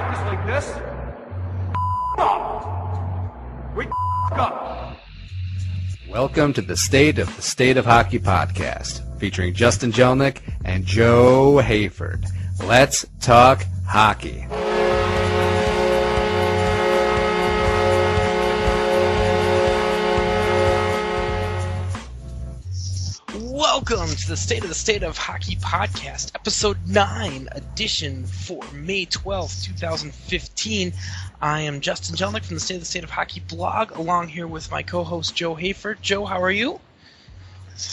practice like this. We up. Welcome to the State of Hockey podcast, featuring Justin Jelnick and Joe Hayford. Let's talk hockey. Welcome to the State of Hockey podcast, episode 9, edition for May 12th, 2015. I am Justin Jelnick from the State of Hockey blog, along here with my co-host Joe Hayford. Joe, how are you?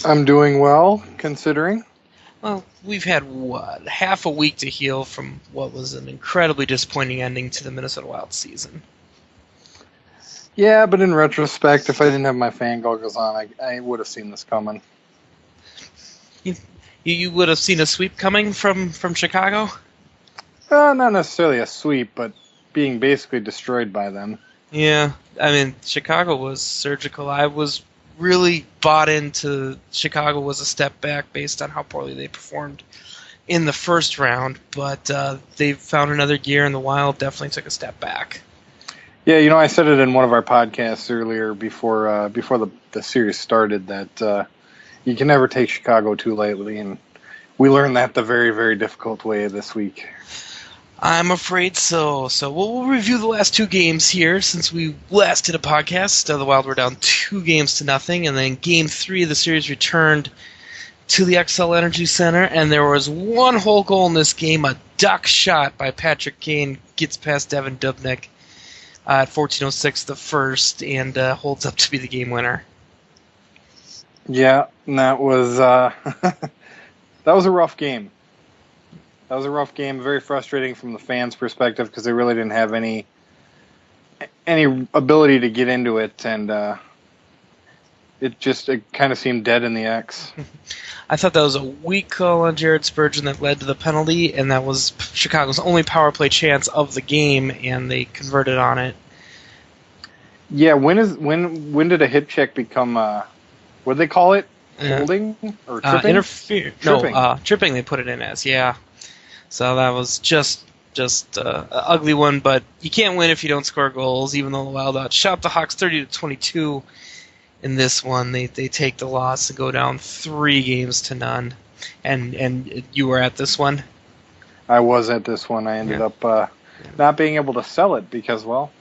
I'm doing well, considering. Well, we've had, half a week to heal from what was an incredibly disappointing ending to the Minnesota Wild season. Yeah, but in retrospect, if I didn't have my fan goggles on, I would have seen this coming. You would have seen a sweep coming from Chicago? Not necessarily a sweep, but being basically destroyed by them. Yeah, I mean, Chicago was surgical. I was really bought into Chicago was a step back based on how poorly they performed in the first round, but they found another gear, and the Wild definitely took a step back. Yeah, I said it in one of our podcasts earlier before the series started that you can never take Chicago too lightly, and we learned that the very, very difficult way this week. I'm afraid so. So we'll review the last two games here since we last did a podcast. The Wild were down 2-0, and then Game 3 of the series returned to the XL Energy Center, and there was one whole goal in this game, a duck shot by Patrick Kane, gets past Devin Dubnyk at 14:06 the first, and holds up to be the game winner. Yeah, and that was that was a rough game. That was a rough game, very frustrating from the fans' perspective because they really didn't have any ability to get into it, and it kind of seemed dead in the X. I thought that was a weak call on Jared Spurgeon that led to the penalty, and that was Chicago's only power play chance of the game, and they converted on it. Yeah, when did a hit check become what do they call it? Holding or tripping? Tripping. No, tripping they put it in as, yeah. So that was just an ugly one, but you can't win if you don't score goals, even though the Wild outshot the Hawks 30-22 in this one. They take the loss and go down 3-0. And you were at this one? I was at this one. I ended up not being able to sell it because, well,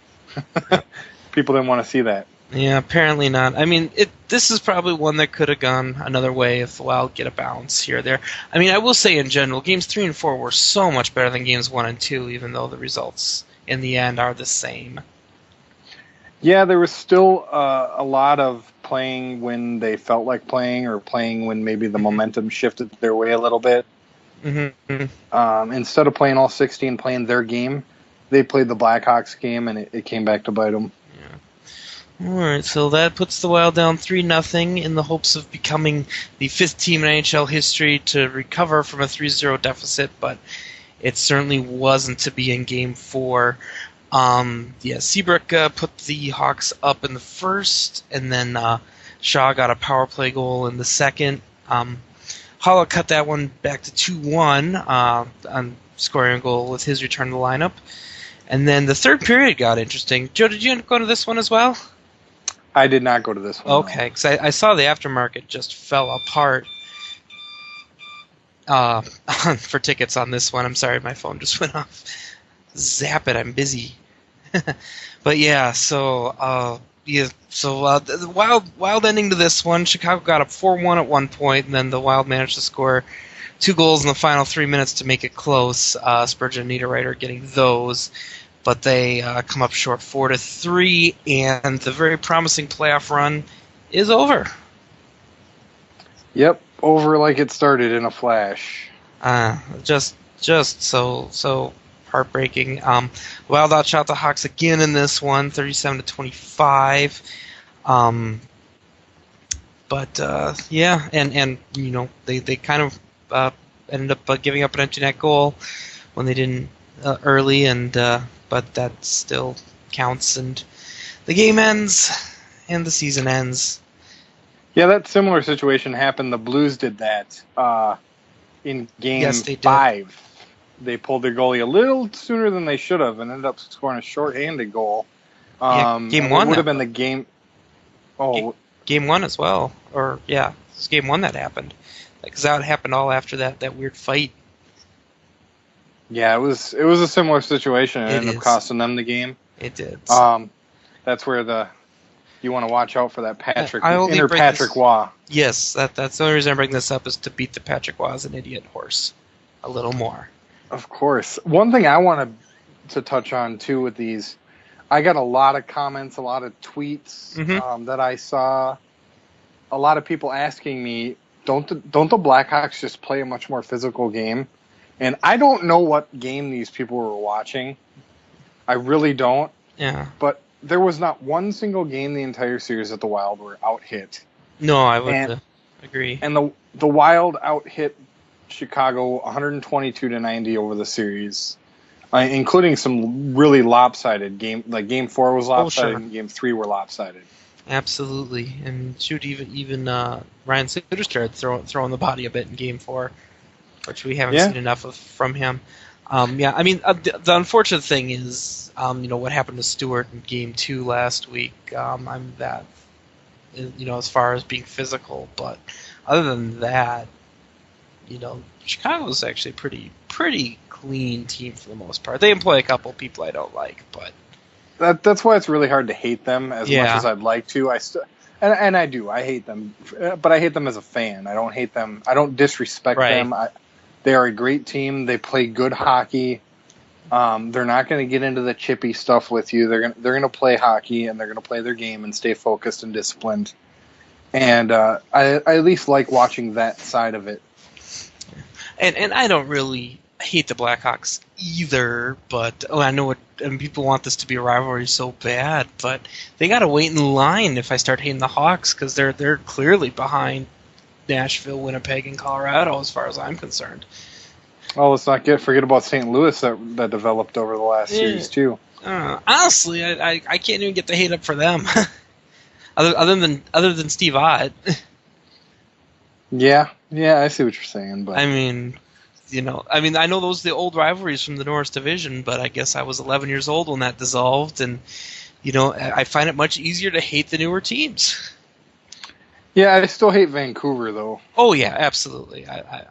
people didn't want to see that. Yeah, apparently not. I mean, this is probably one that could have gone another way if the Wild get a bounce here or there. I mean, I will say in general, Games 3 and 4 were so much better than Games 1 and 2, even though the results in the end are the same. Yeah, there was still a lot of playing when they felt like playing or playing when maybe the momentum shifted their way a little bit. Mm-hmm. Instead of playing all 60 and playing their game, they played the Blackhawks game, and it came back to bite them. All right, so that puts the Wild down 3-0 in the hopes of becoming the 5th team in NHL history to recover from a 3-0 deficit, but it certainly wasn't to be in Game 4. Seabrook put the Hawks up in the first, and then Shaw got a power play goal in the second. Holla cut that one back to 2-1 on scoring a goal with his return to the lineup. And then the third period got interesting. Joe, did you end up going to this one as well? I did not go to this one. Okay, because I saw the aftermarket just fell apart for tickets on this one. I'm sorry, my phone just went off. Zap it, I'm busy. But yeah, the Wild ending to this one. Chicago got up 4-1 at one point, and then the Wild managed to score 2 goals in the final 3 minutes to make it close. Spurgeon and Niederreiter getting those. But they come up short 4-3, and the very promising playoff run is over. Yep, over like it started in a flash. Just so heartbreaking. Wild outshot the Hawks again in this one, 37-25. They kind of ended up giving up an empty net goal when they didn't early, but that still counts, and the game ends, and the season ends. Yeah, that similar situation happened. The Blues did that in Game 5. they pulled their goalie a little sooner than they should have and ended up scoring a short-handed goal. Game one would have been the game. Oh, Game one as well, or yeah, it's game one that happened, because that happened all after that weird fight. Yeah, it was a similar situation. It ended up costing them the game. It did. That's where you want to watch out for that Patrick Waugh. Yes, that's the only reason I bring this up, is to beat the Patrick Waugh as an idiot horse a little more. Of course. One thing I wanted to touch on too with these, I got a lot of comments, a lot of tweets that I saw. A lot of people asking me, don't the Blackhawks just play a much more physical game? And I don't know what game these people were watching. I really don't. Yeah. But there was not one single game the entire series that the Wild were out-hit. No, I would agree. And the Wild out-hit Chicago 122-90 over the series, including some really lopsided game. Like Game 4 was lopsided, and Game 3 were lopsided. Absolutely, and shoot, even Ryan Suter started throwing the body a bit in Game 4, which we haven't seen enough of from him. I mean, the unfortunate thing is, what happened to Stewart in Game 2 last week. As far as being physical, but other than that, Chicago's actually a pretty clean team for the most part. They employ a couple people I don't like, but that's why it's really hard to hate them as much as I'd like to. I do. I hate them, but I hate them as a fan. I don't hate them. I don't disrespect them. They are a great team. They play good hockey. They're not going to get into the chippy stuff with you. They're going to play hockey, and they're going to play their game and stay focused and disciplined. And I at least like watching that side of it. And I don't really hate the Blackhawks either, but I know people want this to be a rivalry so bad, but they got to wait in line if I start hating the Hawks, because they're clearly behind Nashville, Winnipeg, and Colorado as far as I'm concerned. Oh, let's not forget about St. Louis that developed over the last series too. Honestly, I can't even get the hate up for them, other than Steve Ott. Yeah, I see what you're saying, but I mean, I know those are the old rivalries from the Norris Division, but I guess I was 11 years old when that dissolved, and I find it much easier to hate the newer teams. Yeah, I still hate Vancouver though. Oh yeah, absolutely. I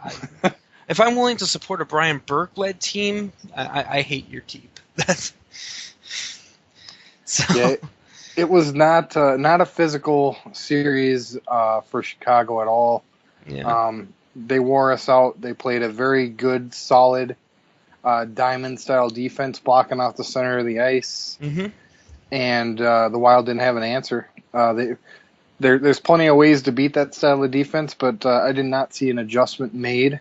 if I'm willing to support a Brian Burke-led team, I hate your team. Yeah, it was not a physical series for Chicago at all. Yeah. They wore us out. They played a very good, solid diamond-style defense, blocking off the center of the ice. Mm-hmm. And the Wild didn't have an answer. There's plenty of ways to beat that style of defense, but I did not see an adjustment made,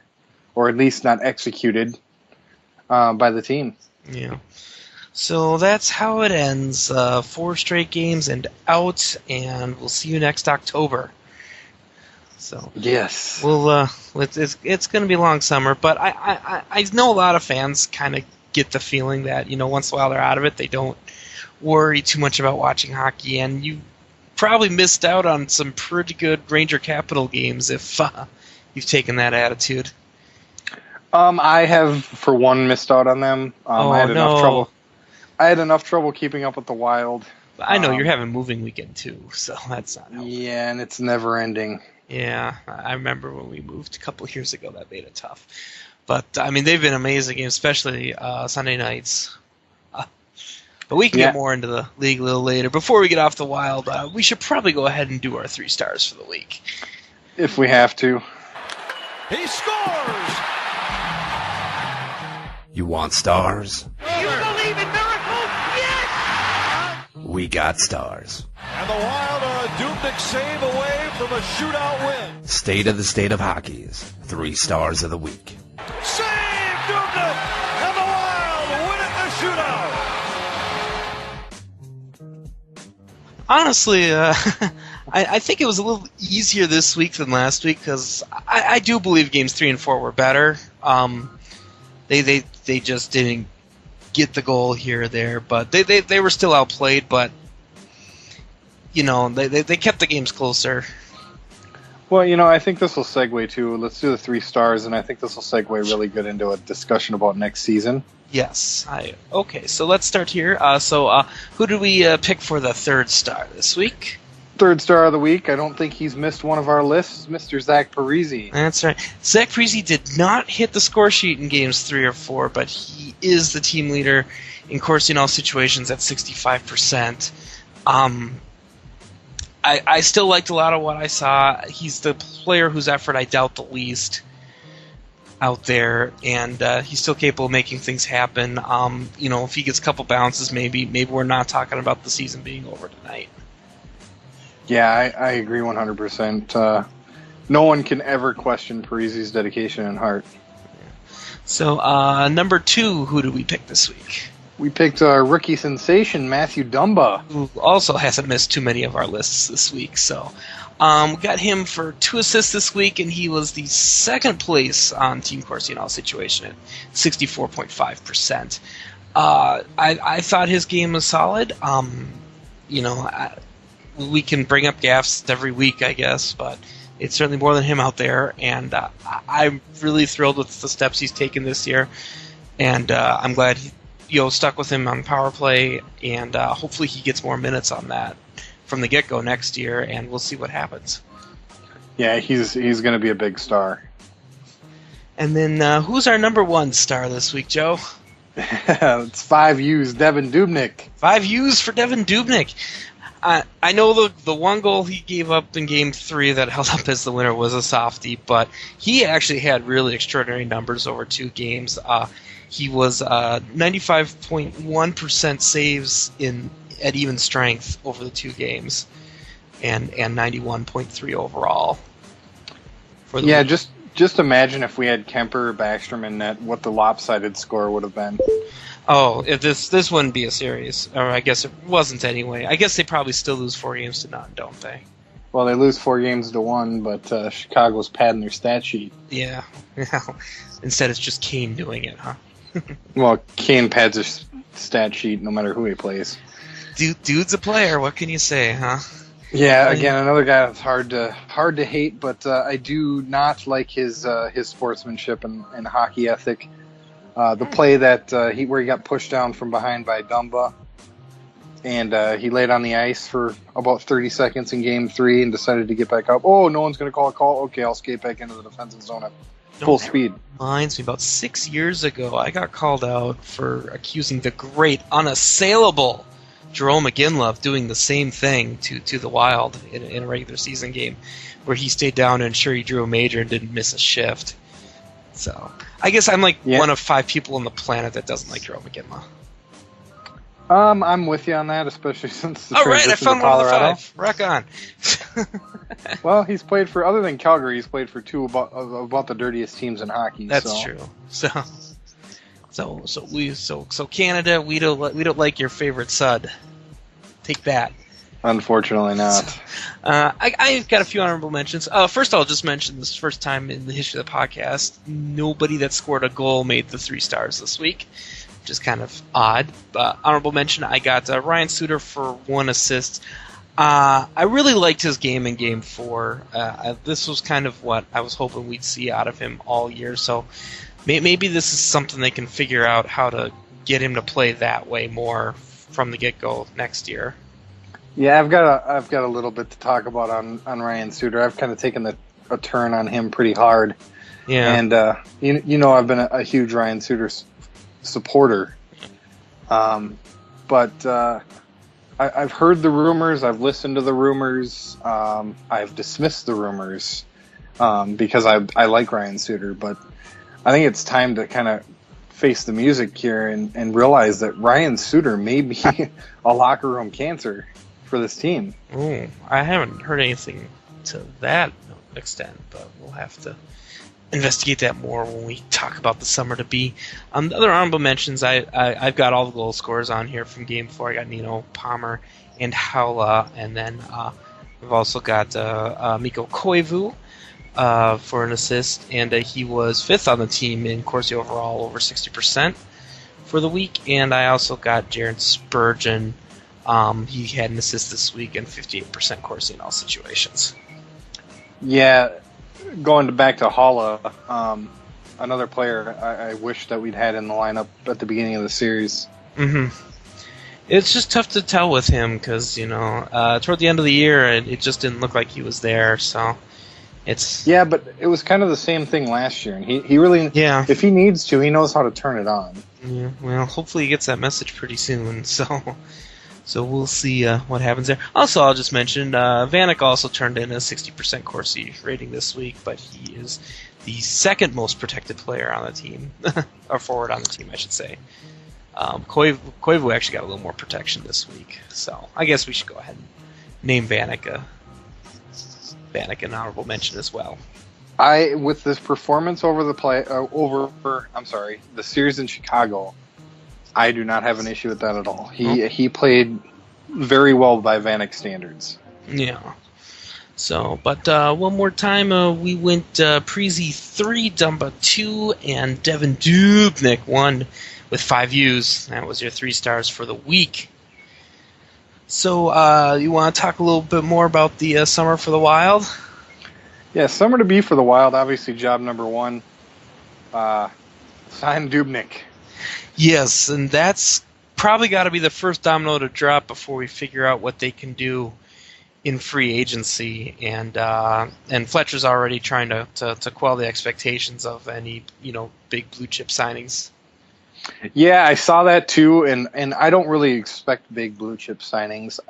or at least not executed, by the team. Yeah. So that's how it ends. 4 straight games and out, and we'll see you next October. So yes, we'll it's going to be a long summer, but I know a lot of fans kind of get the feeling that once in a while they're out of it, they don't worry too much about watching hockey, and you probably missed out on some pretty good Ranger Capital games if you've taken that attitude. I have, for one, missed out on them. I had enough trouble. I had enough trouble keeping up with the Wild. I know you're having moving weekend too, so that's not helpful. Yeah, and it's never ending. Yeah, I remember when we moved a couple of years ago, that made it tough. But, they've been amazing games, especially Sunday nights. But we can get more into the league a little later. Before we get off the Wild, we should probably go ahead and do our 3 stars for the week. If we have to. He scores! You want stars? You believe in miracles? Yes! We got stars. And the Wild are a Dubnyk save away from a shootout win. State of Hockey's 3 stars of the week. Save Dubnyk! And the Wild win it the shootout! Honestly, I think it was a little easier this week than last week, because I do believe games 3 and 4 were better. They just didn't get the goal here or there, but they were still outplayed, but they kept the games closer. Well, I think this will segue to, let's do the 3 stars, and I think this will segue really good into a discussion about next season. Yes. Okay, so let's start here. Who did we pick for the 3rd star this week? 3rd star of the week. I don't think he's missed one of our lists, Mr. Zach Parise. That's right. Zach Parise did not hit the score sheet in games 3 or 4, but he is the team leader in Corsi in all situations at 65%. I still liked a lot of what I saw. He's the player whose effort I doubt the least out there, and he's still capable of making things happen. If he gets a couple bounces, maybe we're not talking about the season being over tonight. Yeah, I agree 100%. No one can ever question Parise's dedication and heart. So, number 2, who did we pick this week? We picked our rookie sensation, Matthew Dumba. Who also hasn't missed too many of our lists this week. So, we got him for 2 assists this week, and he was the 2nd place on Team Corsi in all situation at 64.5%. I thought his game was solid. We can bring up gaffes every week, I guess, but it's certainly more than him out there, and I'm really thrilled with the steps he's taken this year, and I'm glad he stuck with him on power play, and hopefully he gets more minutes on that from the get-go next year, and we'll see what happens. Yeah, he's going to be a big star. And then who's our number 1 star this week, Joe? It's 5 U's, Devin Dubnyk. 5 U's for Devin Dubnyk. I know the one goal he gave up in Game 3 that held up as the winner was a softie, but he actually had really extraordinary numbers over 2 games. He was 95.1% saves at even strength over the 2 games, and 91.3 overall. Yeah, just imagine if we had Kemper or Backstrom in net, what the lopsided score would have been. Oh, if this wouldn't be a series, or I guess it wasn't anyway. I guess they probably still lose 4 games to none, don't they? Well, they lose 4 games to 1, but Chicago's padding their stat sheet. Yeah. Instead, it's just Kane doing it, huh? Well, Kane pads his stat sheet no matter who he plays. Dude's a player. What can you say, huh? Yeah, again, another guy that's hard to hate, but I do not like his sportsmanship and hockey ethic. The play that where he got pushed down from behind by Dumba, and he laid on the ice for about 30 seconds in Game 3 and decided to get back up. Oh, no one's going to call a call? Okay, I'll skate back into the defensive zone at full speed. Reminds me, about 6 years ago, I got called out for accusing the great, unassailable Jerome McGinley of doing the same thing to the Wild in a regular season game, where he stayed down and sure he drew a major and didn't miss a shift. So I guess I'm one of 5 people on the planet that doesn't like Jerome McGinley. I'm with you on that, especially since the transition to Colorado. One of the 5. Rock on. Well, he's played for, other than Calgary, he's played for 2 about the dirtiest teams in hockey. That's true. So Canada, we don't like your favorite Sud. Take that. Unfortunately not. I've got a few honorable mentions. First, I'll just mention this first time in the history of the podcast, nobody that scored a goal made the 3 stars this week, which is kind of odd. Honorable mention, I got Ryan Suter for 1 assist. I really liked his game in Game 4. This was kind of what I was hoping we'd see out of him all year, so maybe this is something they can figure out how to get him to play that way more from the get-go next year. Yeah, I've got a little bit to talk about on Ryan Suter. I've kind of taken a turn on him pretty hard. Yeah. And I've been a huge Ryan Suter supporter. But I've heard the rumors. I've listened to the rumors. I've dismissed the rumors because I like Ryan Suter. But I think it's time to kind of face the music here and realize that Ryan Suter may be a locker room cancer for this team. Ooh, I haven't heard anything to that extent, but we'll have to investigate that more when we talk about the summer to be. The other honorable mentions, I've got all the goal scorers on here from Game 4. I got Nino, Palmer, and Haula, and then we've also got Mikko Koivu for an assist, and he was 5th on the team in Corsi overall, over 60% for the week, and I also got Jared Spurgeon. He had an assist this week and 58% Corsi in all situations. Yeah, going back to Holla, another player I wish that we'd had in the lineup at the beginning of the series. Mm-hmm. It's just tough to tell with him because, toward the end of the year, it just didn't look like he was there, so it's... Yeah, but it was kind of the same thing last year, and he really, if he needs to, he knows how to turn it on. Yeah, well, hopefully he gets that message pretty soon, so we'll see what happens there. Also, I'll just mention, Vanek also turned in a 60% Corsi rating this week, but he is the second most protected player on the team, or forward on the team, I should say. Koivu actually got a little more protection this week, so I guess we should go ahead and name Vanek an honorable mention as well. With this performance over the series in Chicago, I do not have an issue with that at all. He played very well by Vanek standards. Yeah. So, but one more time, we went Preezy 3, Dumba 2, and Devin Dubnyk 1 with 5 U's. That was your 3 stars for the week. So, you want to talk a little bit more about the summer for the Wild? Yeah, summer to be for the Wild, obviously job number 1, sign Dubnyk. Yes, and that's probably got to be the first domino to drop before we figure out what they can do in free agency, and Fletcher's already trying to quell the expectations of any big blue chip signings. Yeah, I saw that too, and I don't really expect big blue chip signings.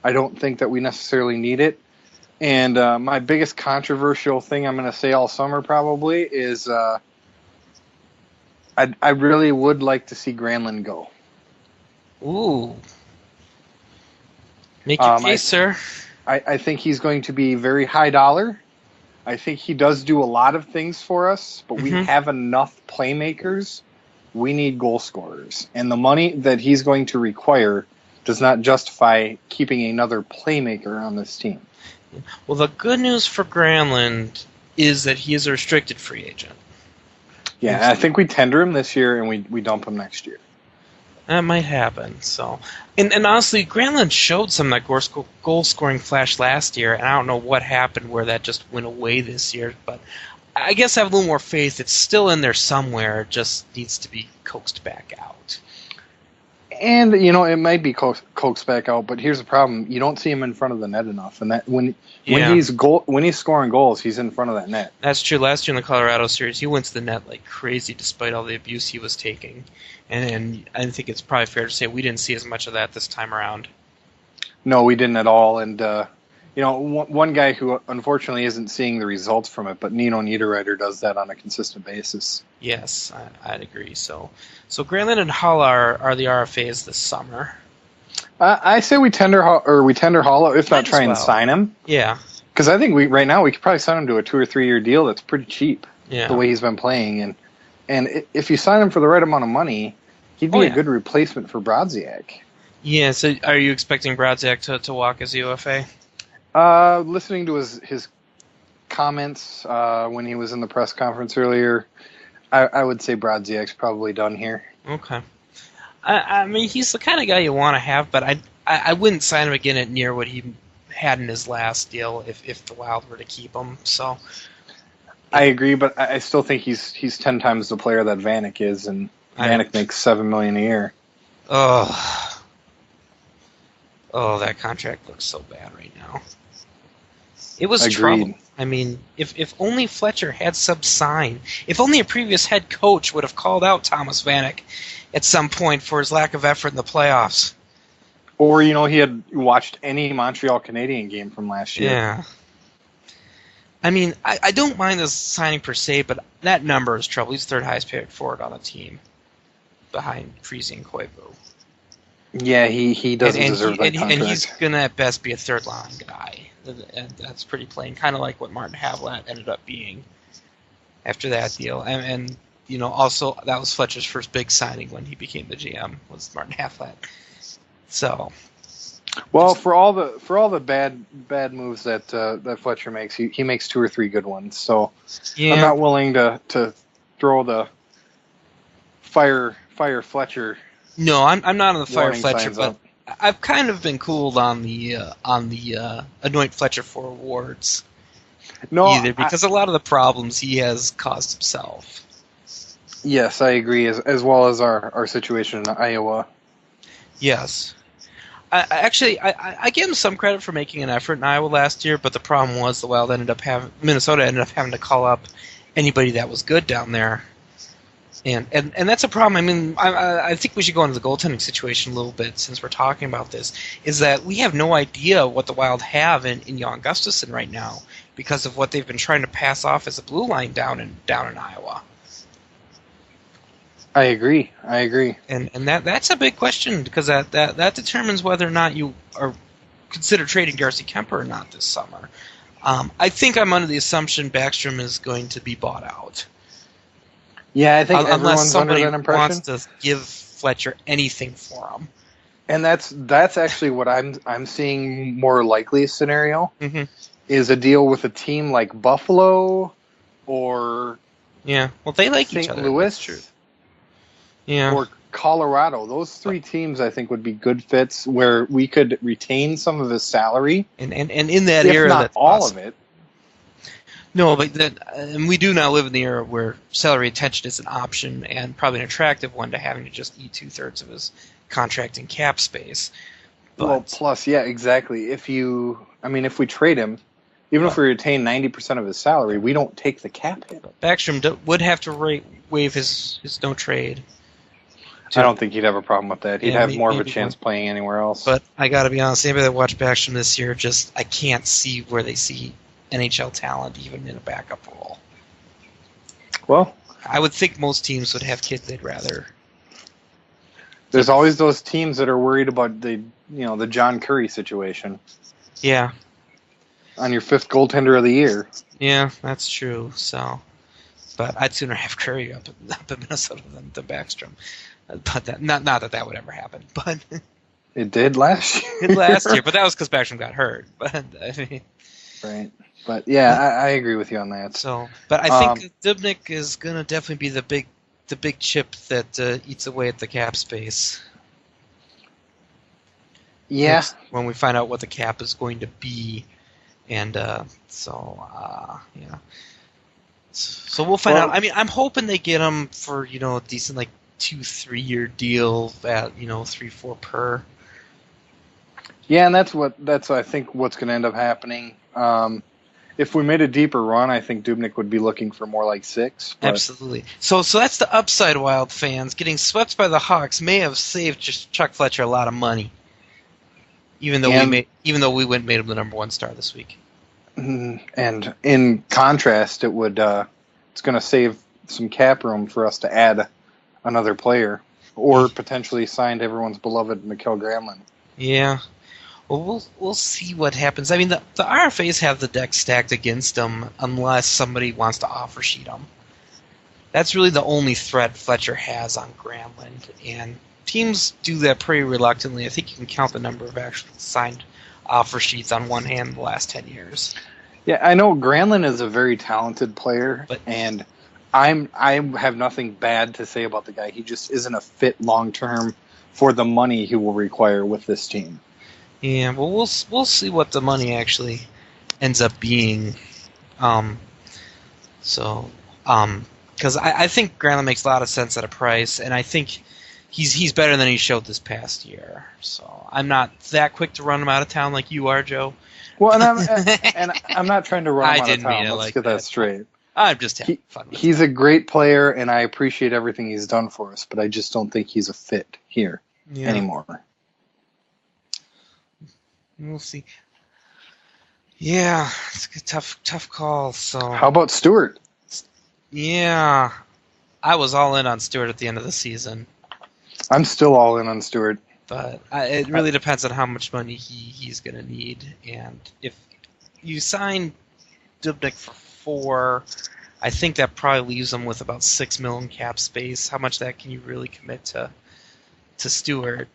I don't think that we necessarily need it. And my biggest controversial thing I'm going to say all summer probably is I really would like to see Granlund go. Ooh. Make your case, sir. I think he's going to be very high dollar. I think he does do a lot of things for us, but we have enough playmakers. We need goal scorers. And the money that he's going to require does not justify keeping another playmaker on this team. Well, the good news for Granlund is that he is a restricted free agent. Yeah, I think we tender him this year and we dump him next year. That might happen. So, and honestly, Granlund showed some of that goal scoring flash last year, and I don't know what happened where that just went away this year. But I guess I have a little more faith. It's still in there somewhere. It just needs to be coaxed back out. And it might be coaxed back out, but here's the problem: you don't see him in front of the net enough. And that when he's scoring goals, he's in front of that net. That's true. Last year in the Colorado series, he went to the net like crazy, despite all the abuse he was taking. And I think it's probably fair to say we didn't see as much of that this time around. No, we didn't at all. And one guy who unfortunately isn't seeing the results from it, but Nino Niederreiter does that on a consistent basis. Yes, I'd agree. So Granlund and Haller are the RFAs this summer. I say we tender Haller, if not try and sign him. Yeah, because I think right now we could probably sign him to a 2 or 3 year deal that's pretty cheap. Yeah. The way he's been playing, and if you sign him for the right amount of money, he'd be a good replacement for Brodziak. Yeah. So are you expecting Brodziak to walk as UFA? Listening to his comments when he was in the press conference earlier, I would say Brodziak's probably done here. Okay. I mean, he's the kind of guy you want to have, but I wouldn't sign him again at near what he had in his last deal if the Wild were to keep him. So I agree, but I still think he's 10 times the player that Vanek is, and Vanek makes $7 million a year. Oh, that contract looks so bad right now. It was trouble. I mean, if only Fletcher had sub-signed, if only a previous head coach would have called out Thomas Vanek at some point for his lack of effort in the playoffs. Or, he had watched any Montreal Canadian game from last year. Yeah. I mean, I don't mind the signing per se, but that number is trouble. He's third highest paid forward on the team, behind Freese and Koivu. Yeah, he doesn't deserve that contract. And he's going to at best be a third-line guy. And that's pretty plain, kind of like what Martin Havlat ended up being after that deal. And also that was Fletcher's first big signing when he became the GM, was Martin Havlat. So, well, for all the bad moves that Fletcher makes, he makes 2 or 3 good ones. So yeah. I'm not willing to throw the fire Fletcher. No, I'm not on the fire Fletcher, but up. I've kind of been cooled on the anoint Fletcher for awards either, because a lot of the problems he has caused himself. Yes, I agree, as well as our situation in Iowa. Yes. I give him some credit for making an effort in Iowa last year, but the problem was the Wild Minnesota ended up having to call up anybody that was good down there. And that's a problem. I mean, I think we should go into the goaltending situation a little bit since we're talking about this, is that we have no idea what the Wild have in Jan Gustafsson right now because of what they've been trying to pass off as a blue line down in Iowa. I agree. And that's a big question, because that determines whether or not you are consider trading Darcy Kemper or not this summer. I think I'm under the assumption Backstrom is going to be bought out. Yeah, I think unless everyone's under somebody that impression. wants to give Fletcher anything for him. And that's actually what I'm seeing more likely scenario is a deal with a team like Buffalo or well, they like St. each other. Louis. That's true. Yeah. Or Colorado. Those three teams I think would be good fits where we could retain some of his salary. And in that if era, not that's all possible. of it. No, but and we do now live in the era where salary retention is an option and probably an attractive one to having to just eat 2/3 of his contract in cap space. But, Well, plus, yeah, exactly. If we trade him, even if we retain 90% of his salary, we don't take the cap hit. Backstrom would have to waive his no trade. I don't think he'd have a problem with that. He'd Yeah, have more of a maybe chance playing anywhere else. But I got to be honest, anybody that watched Backstrom this year, I can't see where they see NHL talent even in a backup role. Well, I would think most teams would have kids they'd rather. There's always those teams that are worried about the John Curry situation. Yeah. On your 5th goaltender of the year. Yeah, that's true. So, but I'd sooner have Curry up in Minnesota than Backstrom. But not that would ever happen. But it did last year. It did last year, but that was because Backstrom got hurt. But I mean, right. But yeah, I agree with you on that. So, but I think Dubnyk is gonna definitely be the big chip that eats away at the cap space. Yeah. When we find out what the cap is going to be, and yeah. So we'll find out. I mean, I'm hoping they get him for a decent 2-3 year deal at 3-4 per. Yeah, and that's I think what's going to end up happening. If we made a deeper run, I think Dubnyk would be looking for more like 6. But... Absolutely. So that's the upside, Wild fans. Getting swept by the Hawks may have saved Chuck Fletcher a lot of money, even though we went and made him the number 1 star this week. And in contrast, it would it's going to save some cap room for us to add another player or potentially sign everyone's beloved Mikael Granlund. Yeah. Well, we'll see what happens. I mean, the RFAs have the deck stacked against them unless somebody wants to offer sheet them. That's really the only threat Fletcher has on Granlund, and teams do that pretty reluctantly. I think you can count the number of actually signed offer sheets on one hand in the last 10 years. Yeah, I know Granlund is a very talented player, and I have nothing bad to say about the guy. He just isn't a fit long term for the money he will require with this team. Yeah, well, we'll see what the money actually ends up being. Because I think Granlund makes a lot of sense at a price, and I think he's better than he showed this past year. So I'm not that quick to run him out of town like you are, Joe. Well, and I'm not trying to run him out of town. Let's get that straight. I'm just having fun with He's a great player, and I appreciate everything he's done for us, but I just don't think he's a fit here anymore. We'll see. Yeah, it's a tough call. So how about Stewart? Yeah, I was all in on Stewart at the end of the season. I'm still all in on Stewart. But it really depends on how much money he's going to need. And if you sign Dubnyk for 4, I think that probably leaves him with about $6 million cap space. How much that can you really commit to Stewart?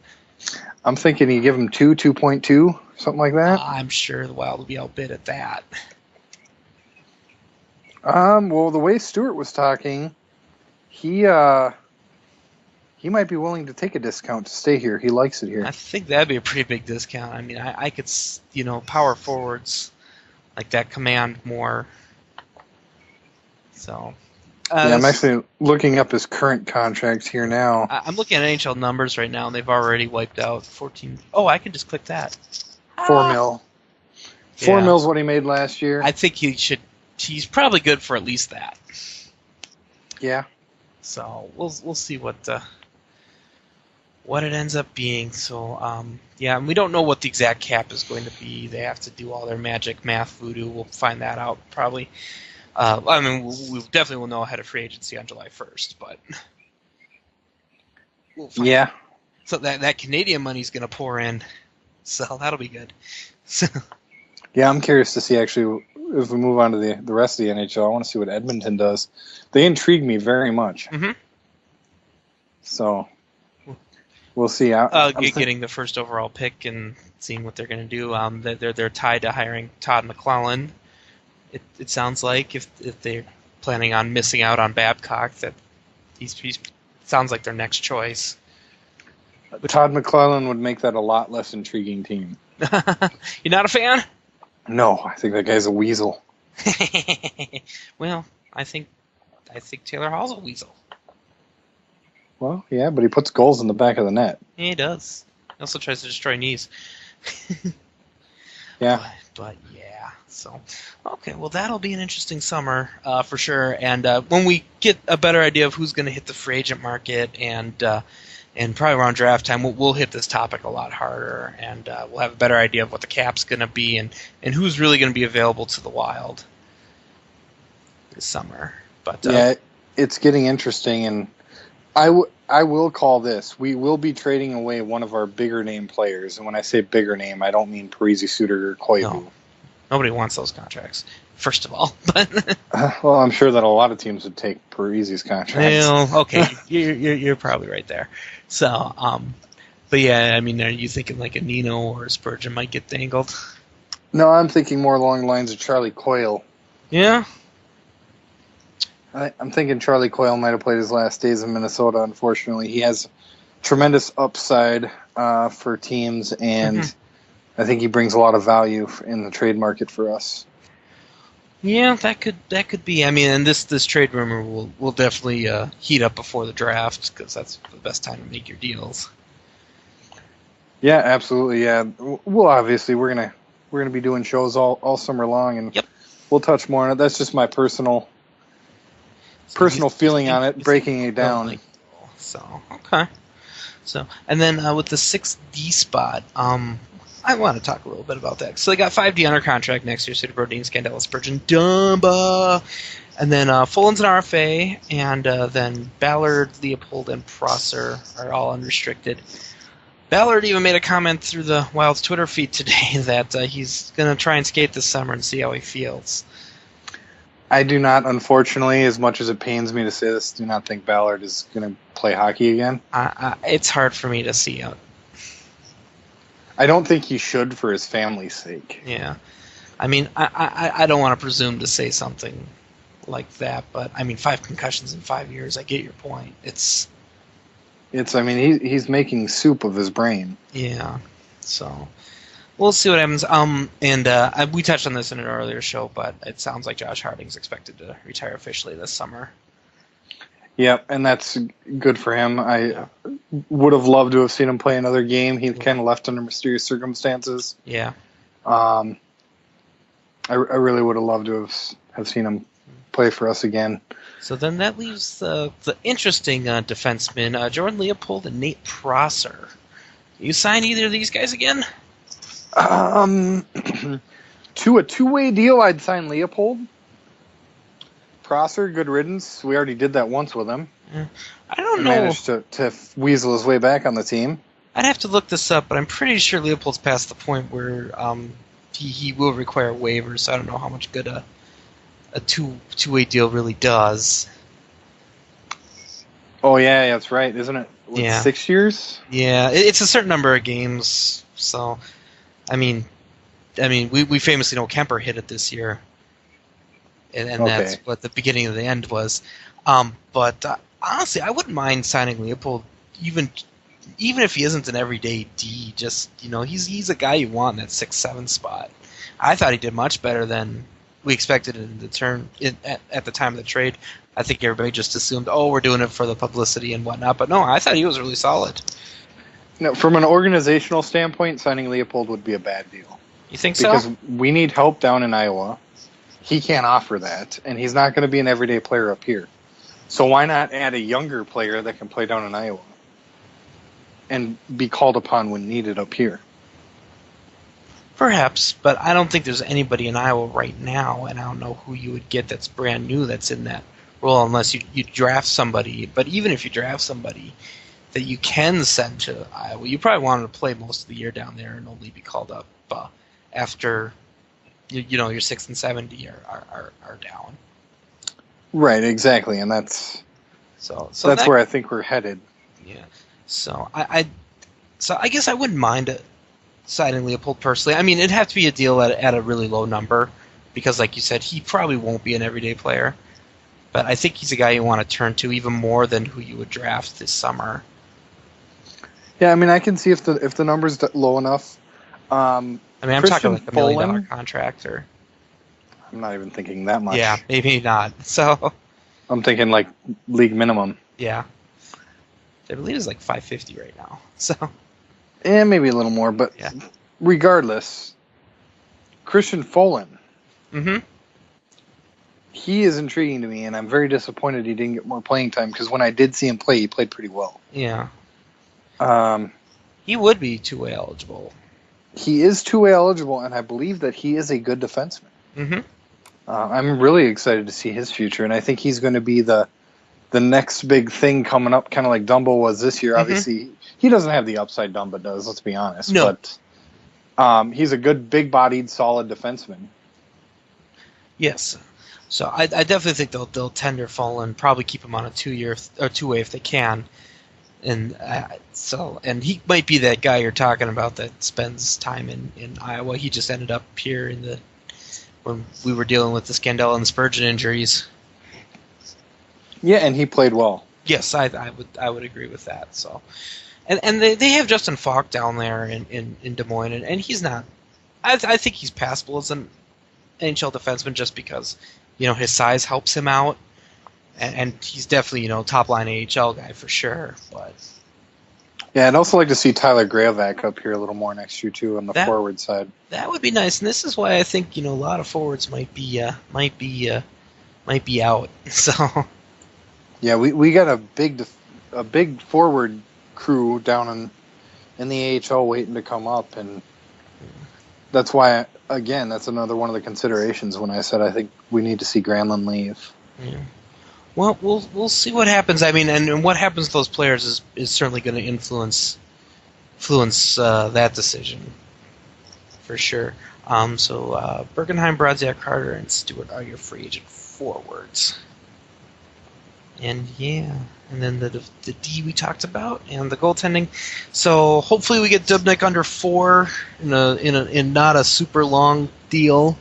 I'm thinking you give him 2.2, something like that. I'm sure the Wild will be outbid at that. Well, the way Stewart was talking, he might be willing to take a discount to stay here. He likes it here. I think that'd be a pretty big discount. I mean, I could, power forwards. like that command more. So. Yeah, I'm actually looking up his current contract here now. I'm looking at NHL numbers right now, and they've already wiped out 14. Oh, I can just click that. $4 mil. $4 mil's what he made last year. I think he should. He's probably good for at least that. Yeah. So we'll see what it ends up being. So and we don't know what the exact cap is going to be. They have to do all their magic math voodoo. We'll find that out probably. I mean, we definitely will know ahead of free agency on July 1st, but we'll find out. So that Canadian money's going to pour in, so that'll be good. Yeah, I'm curious to see actually if we move on to the rest of the NHL. I want to see what Edmonton does. They intrigue me very much. Mm-hmm. So we'll see. Getting the first overall pick and seeing what they're going to do. They're tied to hiring Todd McClellan. It sounds like if they're planning on missing out on Babcock, that he's sounds like their next choice. Todd McClellan would make that a lot less intriguing team. You're not a fan? No, I think that guy's a weasel. Well, I think Taylor Hall's a weasel. Well, yeah, but he puts goals in the back of the net. Yeah, he does. He also tries to destroy knees. Yeah. But yeah, so okay. Well, that'll be an interesting summer for sure. And when we get a better idea of who's going to hit the free agent market and probably around draft time, we'll hit this topic a lot harder, and we'll have a better idea of what the cap's going to be and who's really going to be available to the Wild this summer. But yeah, it's getting interesting, and I will call this. We will be trading away one of our bigger name players, and when I say bigger name, I don't mean Parisi, Suter, or Koivu. No, nobody wants those contracts, first of all. But well, I'm sure that a lot of teams would take Parisi's contract. Well, okay, you're probably right there. So, but yeah, I mean, are you thinking like a Nino or a Spurgeon might get dangled? No, I'm thinking more along the lines of Charlie Coyle. Yeah. I'm thinking Charlie Coyle might have played his last days in Minnesota. Unfortunately, he has tremendous upside for teams, and I think he brings a lot of value in the trade market for us. Yeah, that could be. I mean, and this trade rumor will definitely heat up before the draft because that's the best time to make your deals. Yeah, absolutely. Yeah, well, obviously we're gonna be doing shows all summer long, and we'll touch more on it. That's just my personal feeling on it, breaking it down. So okay. So and then with the 6D spot, I want to talk a little bit about that. So they got 5D under contract next year. Suter, Brodin, Scandella, Spurgeon, Dumba, and then Fullen's an RFA, and then Ballard, Leopold, and Prosser are all unrestricted. Ballard even made a comment through the Wild's Twitter feed today that he's going to try and skate this summer and see how he feels. I do not, unfortunately, as much as it pains me to say this, do not think Ballard is going to play hockey again. It's hard for me to see it. I don't think he should for his family's sake. Yeah. I mean, I don't want to presume to say something like that, but, I mean, 5 concussions in 5 years, I get your point. I mean, he's making soup of his brain. Yeah. So we'll see what happens. We touched on this in an earlier show, but it sounds like Josh Harding's expected to retire officially this summer. Yep, and that's good for him. I would have loved to have seen him play another game. He kind of left under mysterious circumstances. Yeah. I really would have loved to have seen him play for us again. So then that leaves the interesting defensemen, Jordan Leopold and Nate Prosser. You signed either of these guys again? To a two-way deal, I'd sign Leopold. Prosser, good riddance. We already did that once with him. Yeah. I don't know. Managed to weasel his way back on the team. I'd have to look this up, but I'm pretty sure Leopold's past the point where he will require waivers. So I don't know how much good a two-way deal really does. Oh yeah, that's right, isn't it? 6 years? Yeah, it's a certain number of games. So, I mean, we famously know Kemper hit it this year. And that's what the beginning of the end was. But honestly, I wouldn't mind signing Leopold, even if he isn't an everyday D. Just he's a guy you want in that 6-7 spot. I thought he did much better than we expected in the turn at the time of the trade. I think everybody just assumed, oh, we're doing it for the publicity and whatnot. But no, I thought he was really solid. No, from an organizational standpoint, signing Leopold would be a bad deal. You think so? Because we need help down in Iowa. He can't offer that, and he's not going to be an everyday player up here. So why not add a younger player that can play down in Iowa and be called upon when needed up here? Perhaps, but I don't think there's anybody in Iowa right now, and I don't know who you would get that's brand new that's in that role unless you draft somebody. But even if you draft somebody that you can send to Iowa, you probably want him to play most of the year down there and only be called up after your 6th and 70 are down. Right, exactly, and that's where I think we're headed. Yeah. So I guess I wouldn't mind signing Leopold personally. I mean, it'd have to be a deal at a really low number because, like you said, he probably won't be an everyday player. But I think he's a guy you want to turn to even more than who you would draft this summer. Yeah, I mean, I can see if the number's low enough. I'm talking like $1 million contract, or I'm not even thinking that much. Yeah, maybe not. So I'm thinking like league minimum. Yeah, I believe it's like $550 right now. So maybe a little more, but regardless, Christian Folin. Mm-hmm. He is intriguing to me, and I'm very disappointed he didn't get more playing time because when I did see him play, he played pretty well. Yeah. He would be two-way eligible. He is two-way eligible, and I believe that he is a good defenseman. Mm-hmm. I'm really excited to see his future, and I think he's going to be the next big thing coming up, kind of like Dumbo was this year. Mm-hmm. Obviously, he doesn't have the upside Dumbo does, let's be honest. No. But he's a good, big-bodied, solid defenseman. Yes. So I definitely think they'll tender Folin, probably keep him on a two-way if they can. And and he might be that guy you're talking about that spends time in Iowa. He just ended up here when we were dealing with the Scandella and Spurgeon injuries. Yeah, and he played well. Yes, I would agree with that. So, and they have Justin Falk down there in Des Moines, and he's not. I think he's passable as an NHL defenseman just because his size helps him out. And he's definitely, top line AHL guy for sure. But yeah, I'd also like to see Tyler Graovac up here a little more next year too on the forward side. That would be nice, and this is why I think a lot of forwards might be out. So yeah, we got a big forward crew down in the AHL waiting to come up, and that's why that's another one of the considerations when I said I think we need to see Granlund leave. Yeah. Well, we'll see what happens. I mean, and what happens to those players is certainly going to influence that decision for sure. So Bergenheim, Brodziak, Carter, and Stewart are your free agent forwards. And then the D we talked about, and the goaltending. So hopefully we get Dubnyk under 4 in not a super long deal.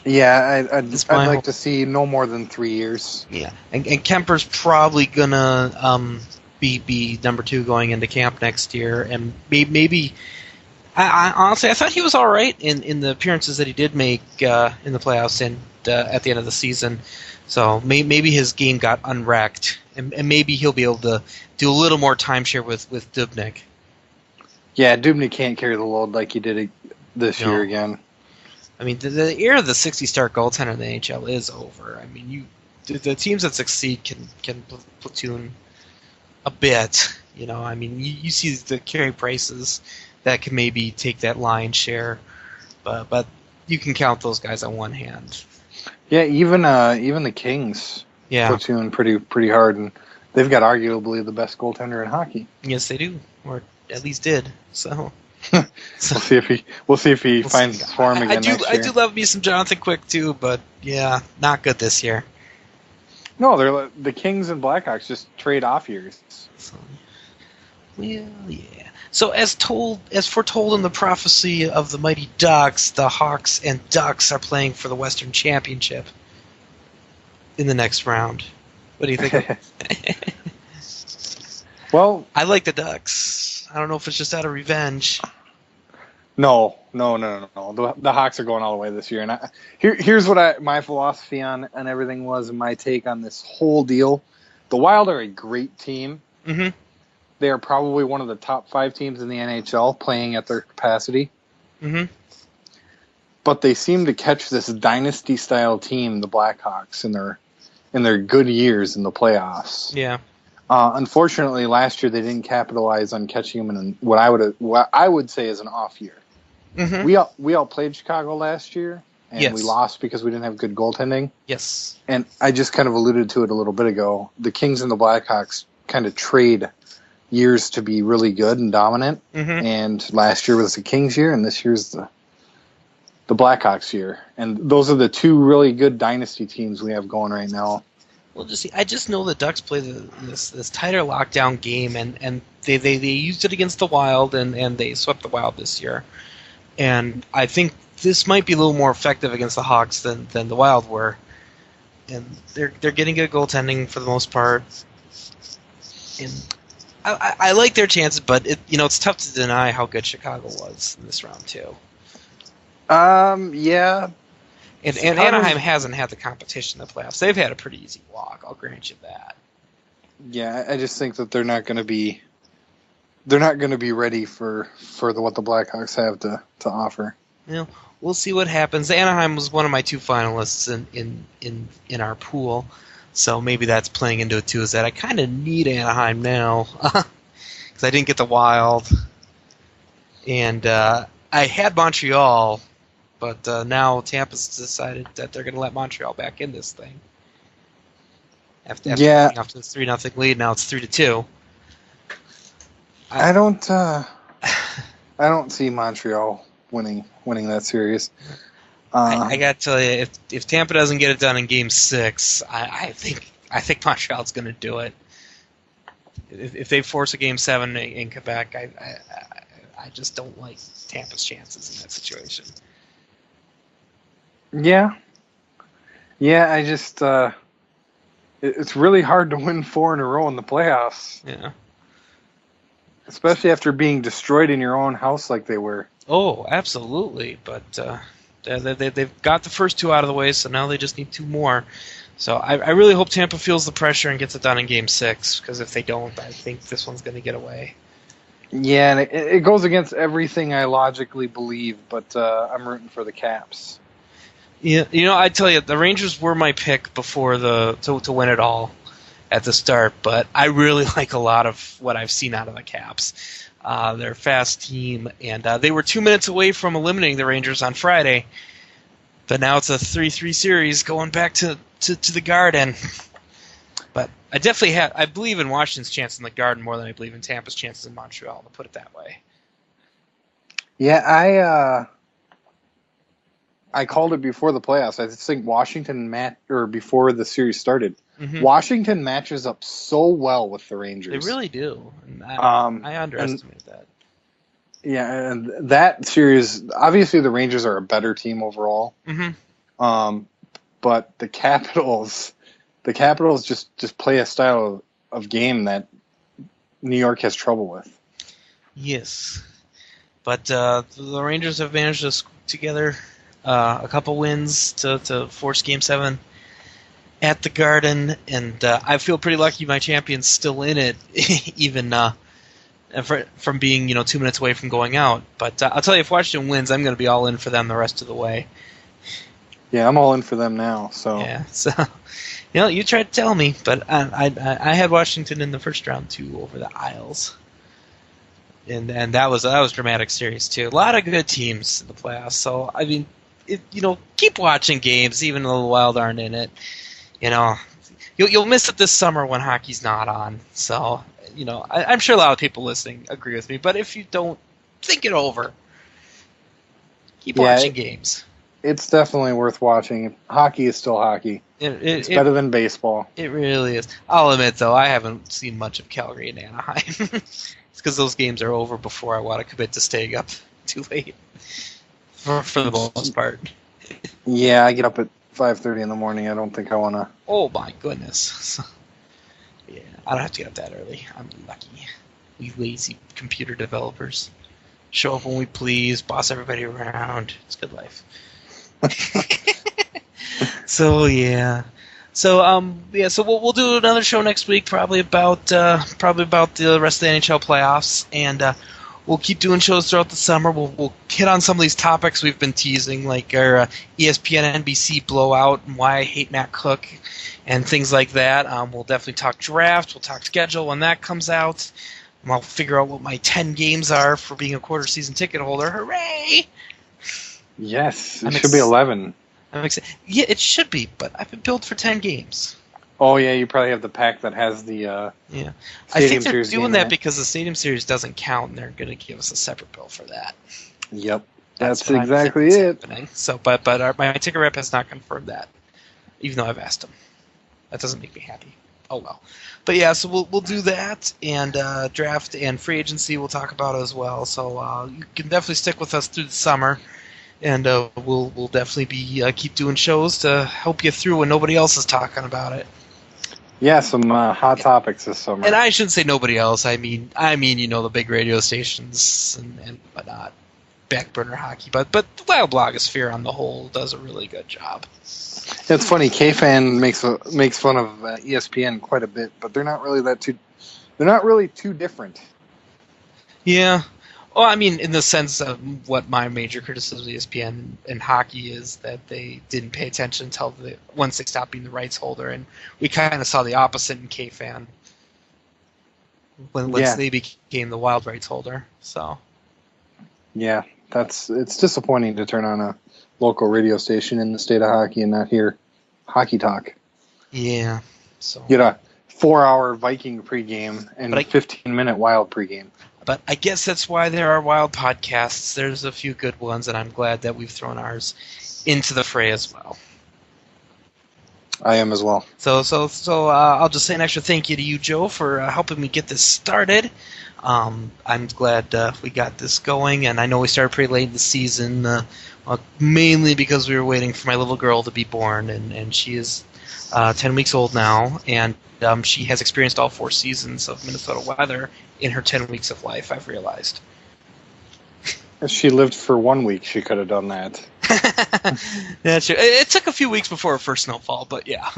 Yeah, I'd like to see no more than 3 years. Yeah, and Kemper's probably gonna be number 2 going into camp next year, and maybe. I honestly, I thought he was all right in the appearances that he did make in the playoffs and at the end of the season. So maybe his game got unwrecked, and maybe he'll be able to do a little more timeshare with Dubnyk. Yeah, Dubnyk can't carry the load like he did this year again. I mean, the era of the 60-start goaltender in the NHL is over. I mean, the teams that succeed can platoon a bit. I mean, you see the Carey Prices that can maybe take that lion's share, but you can count those guys on one hand. Yeah, even the Kings platoon pretty hard, and they've got arguably the best goaltender in hockey. Yes, they do, or at least did. So. We'll see if he finds form again next year. I do love me some Jonathan Quick too, but not good this year. No, they're the Kings and Blackhawks just trade off years. So, yeah. So as foretold in the prophecy of the mighty Ducks, the Hawks and Ducks are playing for the Western Championship in the next round. What do you think? Well, I like the Ducks. I don't know if it's just out of revenge. No. The Hawks are going all the way this year. And here's what my philosophy on everything was, and my take on this whole deal. The Wild are a great team. Mm-hmm. They are probably one of the top 5 teams in the NHL playing at their capacity. Mm-hmm. But they seem to catch this dynasty-style team, the Blackhawks, in their good years in the playoffs. Yeah. Unfortunately, last year they didn't capitalize on catching them in what I would say is an off year. Mm-hmm. We outplayed Chicago last year, and we lost because we didn't have good goaltending. Yes. And I just kind of alluded to it a little bit ago. The Kings and the Blackhawks kind of trade years to be really good and dominant. Mm-hmm. And last year was the Kings' year, and this year's the Blackhawks' year. And those are the 2 really good dynasty teams we have going right now. Well, I just know the Ducks play this tighter lockdown game, and they used it against the Wild, and they swept the Wild this year. And I think this might be a little more effective against the Hawks than the Wild were. And they're getting good goaltending for the most part. And I like their chances, but it's tough to deny how good Chicago was in this round too. Yeah. And Anaheim hasn't had the competition in the playoffs. They've had a pretty easy walk. I'll grant you that. Yeah, I just think that they're not going to be ready for what the Blackhawks have to offer. We'll see what happens. Anaheim was one of my 2 finalists in our pool, so maybe that's playing into it too. Is that I kind of need Anaheim now because I didn't get the Wild, and I had Montreal. But now Tampa's decided that they're going to let Montreal back in this thing. After after this 3-0 lead, now it's 3-2. I don't see Montreal winning that series. I got to tell you, if Tampa doesn't get it done in Game 6, I think Montreal's going to do it. If they force a Game 7 in Quebec, I just don't like Tampa's chances in that situation. Yeah, I just it's really hard to win 4 in a row in the playoffs. Yeah, especially after being destroyed in your own house like they were. Oh, absolutely. But they've got the first 2 out of the way, so now they just need 2 more. So I really hope Tampa feels the pressure and gets it done in Game 6, because if they don't, I think this one's going to get away. Yeah, and it goes against everything I logically believe, but I'm rooting for the Caps. Yeah, I tell you, the Rangers were my pick before to win it all at the start, but I really like a lot of what I've seen out of the Caps. They're a fast team, and they were 2 minutes away from eliminating the Rangers on Friday, but now it's a 3-3 series going back to the Garden. But I believe in Washington's chance in the Garden more than I believe in Tampa's chances in Montreal, to put it that way. Yeah, I called it before the playoffs. I just think Washington before the series started. Mm-hmm. Washington matches up so well with the Rangers. They really do. And I underestimated that. Yeah, and that series, obviously the Rangers are a better team overall. Mm-hmm. But the Capitals just play a style of game that New York has trouble with. Yes. But the Rangers have managed to squeeze together a couple wins to force Game 7 at the Garden, and I feel pretty lucky my champion's still in it, even from being 2 minutes away from going out. But I'll tell you, if Washington wins, I'm going to be all in for them the rest of the way. Yeah, I'm all in for them now. So yeah, so you tried to tell me, but I had Washington in the first round too over the Isles. And that was a dramatic series too. A lot of good teams in the playoffs. So I mean, keep watching games, even though the Wild aren't in it. You'll miss it this summer when hockey's not on. So I'm sure a lot of people listening agree with me. But if you don't, think it over. Keep watching games. It's definitely worth watching. Hockey is still hockey. It's better than baseball. It really is. I'll admit though, I haven't seen much of Calgary and Anaheim. It's because those games are over before I want to commit to staying up too late. For the most part. Yeah, I get up at 5:30 in the morning. I don't think I want to. Oh my goodness. Yeah, I don't have to get up that early. I'm lucky. We lazy computer developers. show up when we please, boss everybody around. It's good life. So yeah. So so we'll do another show next week, probably about the rest of the NHL playoffs, and we'll keep doing shows throughout the summer. We'll hit on some of these topics we've been teasing, like our ESPN NBC blowout and why I hate Matt Cook and things like that. We'll definitely talk draft. We'll talk schedule when that comes out. And I'll figure out what my 10 games are for being a quarter season ticket holder. Hooray! Yes, it should be 11. I'm excited. Yeah, it should be, but I've been billed for 10 games. Oh yeah, you probably have the pack that has the yeah. I think they're doing that because the Stadium Series doesn't count, and they're going to give us a separate bill for that. Yep, that's exactly it. Happening. So, but my ticker rep has not confirmed that, even though I've asked him. That doesn't make me happy. Oh well. But yeah, so we'll do that, and draft and free agency we'll talk about as well. So you can definitely stick with us through the summer. And we'll definitely be keep doing shows to help you through when nobody else is talking about it. Yeah, some hot topics this summer. And I shouldn't say nobody else. I mean the big radio stations and whatnot, backburner hockey. But the Wild Blogosphere on the whole does a really good job. It's funny. K-Fan makes fun of ESPN quite a bit, but they're not really too different. Yeah. Well, I mean, in the sense of what my major criticism of ESPN and hockey is that they didn't pay attention until once they stopped being the rights holder, and we kind of saw the opposite in K-Fan once they became the Wild rights holder. So, yeah, it's disappointing to turn on a local radio station in the state of hockey and not hear hockey talk. Yeah, so get a 4-hour Viking pregame and a 15-minute Wild pregame. But I guess that's why there are Wild podcasts. There's a few good ones, and I'm glad that we've thrown ours into the fray as well. I am as well. So I'll just say an extra thank you to you, Joe, for helping me get this started. I'm glad we got this going, and I know we started pretty late in the season, mainly because we were waiting for my little girl to be born, and she is 10 weeks old now, and she has experienced all 4 seasons of Minnesota weather in her 10 weeks of life, I've realized. If she lived for 1 week, she could have done that. That's true. It took a few weeks before her first snowfall, but yeah.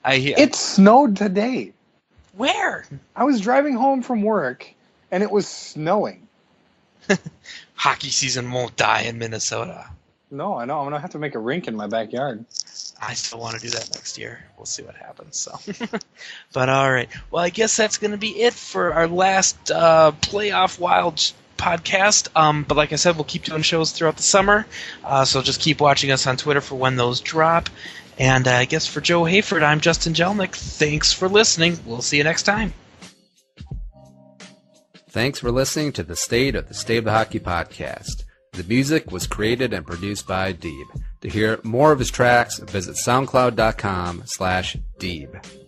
It snowed today. Where? I was driving home from work, and it was snowing. Hockey season won't die in Minnesota. No, I know. I'm going to have to make a rink in my backyard. I still want to do that next year. We'll see what happens. So, but all right. Well, I guess that's going to be it for our last Playoff Wild podcast. But like I said, we'll keep doing shows throughout the summer. So just keep watching us on Twitter for when those drop. And I guess for Joe Hayford, I'm Justin Jelnick. Thanks for listening. We'll see you next time. Thanks for listening to the State of the Hockey podcast. The music was created and produced by Deeb. To hear more of his tracks, visit soundcloud.com/Deeb.